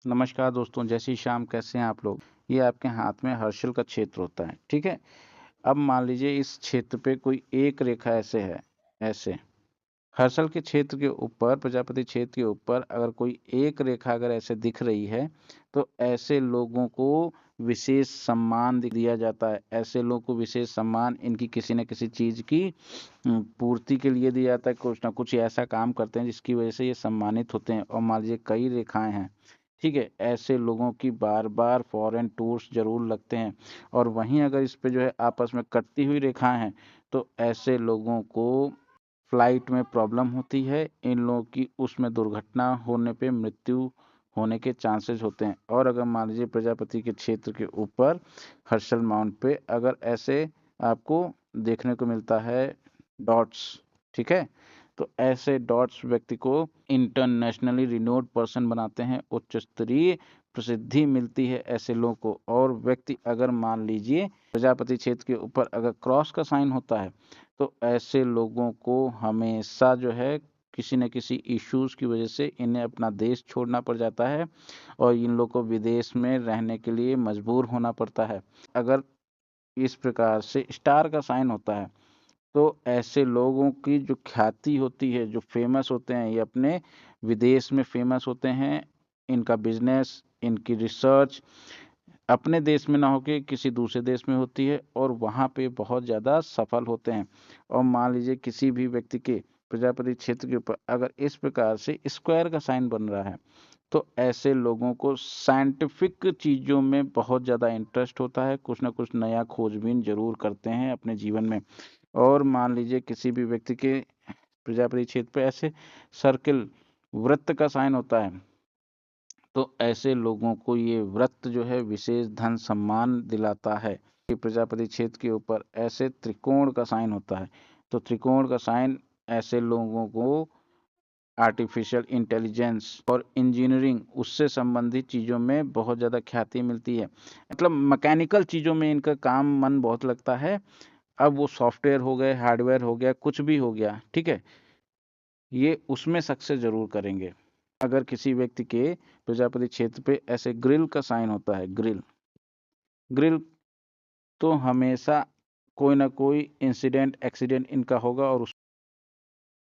नमस्कार दोस्तों, जय श्री श्याम। कैसे हैं आप लोग? ये आपके हाथ में हर्षल का क्षेत्र होता है, ठीक है? अब मान लीजिए इस क्षेत्र पे कोई एक रेखा ऐसे है, ऐसे। हर्षल के क्षेत्र के ऊपर, प्रजापति क्षेत्र के ऊपर अगर कोई एक रेखा अगर ऐसे दिख रही है, तो ऐसे लोगों को विशेष सम्मान दिया जाता है। ऐसे लोगों को विशेष सम्मान इनकी किसी न किसी चीज़ की पूर्ति के लिए दिया जाता है। कुछ ना कुछ ऐसा काम करते हैं जिसकी वजह से ये सम्मानित होते हैं। और मान लीजिए कई रेखाएँ हैं, ठीक है? ऐसे लोगों की बार-बार फॉरेन टूर्स ज़रूर लगते हैं। और वहीं अगर इस पे जो है आपस में कटती हुई रेखाएँ हैं, तो ऐसे लोगों को फ्लाइट में प्रॉब्लम होती है। इन लोगों की उसमें दुर्घटना होने पे मृत्यु होने के चांसेस होते हैं। और अगर मान लीजिए प्रजापति के क्षेत्र के ऊपर हर्षल माउंट पे अगर ऐसे आपको देखने को मिलता है डॉट्स, ठीक है? तो ऐसे डॉट्स व्यक्ति को इंटरनेशनली रिनोड पर्सन बनाते हैं। उच्च स्तरीय प्रसिद्धि मिलती है ऐसे लोगों को। और व्यक्ति अगर मान लीजिए प्रजापति क्षेत्र के ऊपर अगर क्रॉस का साइन होता है, तो ऐसे लोगों को हमेशा जो है किसी न किसी इश्यूज की वजह से इन्हें अपना देश छोड़ना पड़ जाता है और इन लोगों को विदेश में रहने के लिए मजबूर होना पड़ता है। अगर इस प्रकार से स्टार का साइन होता है, तो ऐसे लोगों की जो ख्याति होती है, जो फेमस होते हैं, ये अपने विदेश में फेमस होते हैं। इनका बिजनेस, इनकी रिसर्च अपने देश में ना होके किसी दूसरे देश में होती है और वहाँ पे बहुत ज़्यादा सफल होते हैं। और मान लीजिए किसी भी व्यक्ति के प्रजापति क्षेत्र के ऊपर अगर इस प्रकार से स्क्वायर का साइन बन रहा है, तो ऐसे लोगों को साइंटिफिक चीज़ों में बहुत ज़्यादा इंटरेस्ट होता है। कुछ ना कुछ नया खोजबीन ज़रूर करते हैं अपने जीवन में। और मान लीजिए किसी भी व्यक्ति के प्रजापति क्षेत्र पे ऐसे सर्किल, वृत्त का साइन होता है, तो ऐसे लोगों को ये व्रत जो है विशेष धन सम्मान दिलाता है। कि प्रजापति क्षेत्र के ऊपर ऐसे त्रिकोण का साइन होता है, तो त्रिकोण का साइन ऐसे लोगों को आर्टिफिशियल इंटेलिजेंस और इंजीनियरिंग उससे संबंधित चीज़ों में बहुत ज़्यादा ख्याति मिलती है। मतलब मैकेनिकल चीज़ों में इनका काम मन बहुत लगता है। अब वो सॉफ्टवेयर हो गए, हार्डवेयर हो गया, कुछ भी हो गया, ठीक है? ये उसमें सक्सेस ज़रूर करेंगे। अगर किसी व्यक्ति के प्रजापति क्षेत्र पे ऐसे ग्रिल का साइन होता है, ग्रिल, ग्रिल, तो हमेशा कोई ना कोई इंसिडेंट, एक्सीडेंट इनका होगा और